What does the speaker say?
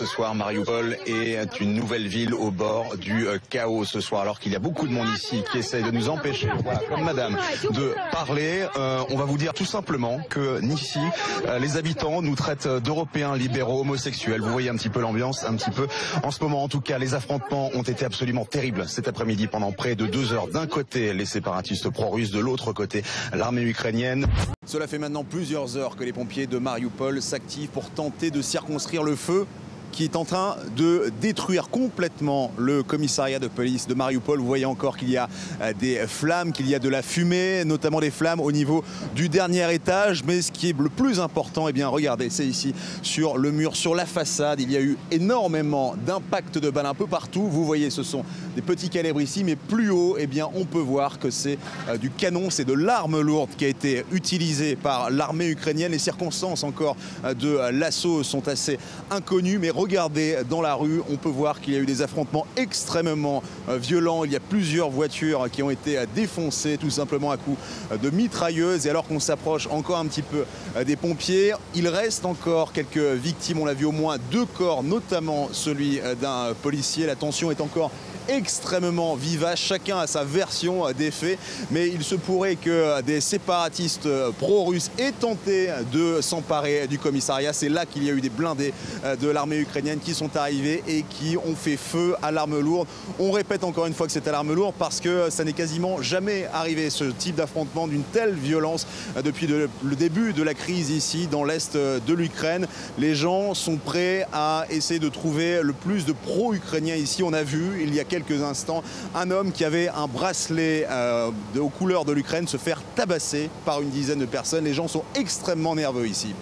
Ce soir, Mariupol est une nouvelle ville au bord du chaos ce soir, alors qu'il y a beaucoup de monde ici qui essaie de nous empêcher, voilà, comme madame, de parler. On va vous dire tout simplement que ici, les habitants nous traitent d'Européens libéraux homosexuels. Vous voyez un petit peu l'ambiance, un petit peu. En ce moment, en tout cas, les affrontements ont été absolument terribles cet après-midi pendant près de 2 heures. D'un côté, les séparatistes pro-russes, de l'autre côté, l'armée ukrainienne. Cela fait maintenant plusieurs heures que les pompiers de Mariupol s'activent pour tenter de circonscrire le feu qui est en train de détruire complètement le commissariat de police de Mariupol. Vous voyez encore qu'il y a des flammes, qu'il y a de la fumée, notamment des flammes au niveau du dernier étage. Mais ce qui est le plus important, eh bien, regardez, c'est ici sur le mur, sur la façade. Il y a eu énormément d'impacts de balles un peu partout. Vous voyez, ce sont des petits calibres ici, mais plus haut, eh bien, on peut voir que c'est du canon, c'est de l'arme lourde qui a été utilisée par l'armée ukrainienne. Les circonstances encore de l'assaut sont assez inconnues, mais regardez dans la rue, on peut voir qu'il y a eu des affrontements extrêmement violents. Il y a plusieurs voitures qui ont été défoncées tout simplement à coups de mitrailleuses. Et alors qu'on s'approche encore un petit peu des pompiers, il reste encore quelques victimes. On l'a vu, au moins 2 corps, notamment celui d'un policier. La tension est encore extrêmement vivace, chacun a sa version des faits, mais il se pourrait que des séparatistes pro-russes aient tenté de s'emparer du commissariat. C'est là qu'il y a eu des blindés de l'armée ukrainienne qui sont arrivés et qui ont fait feu à l'arme lourde. On répète encore une fois que c'est à l'arme lourde parce que ça n'est quasiment jamais arrivé, ce type d'affrontement d'une telle violence depuis le début de la crise ici dans l'est de l'Ukraine. Les gens sont prêts à essayer de trouver le plus de pro-ukrainiens ici. On a vu il y a quelques instants un homme qui avait un bracelet aux couleurs de l'Ukraine se faire tabasser par une dizaine de personnes. Les gens sont extrêmement nerveux ici.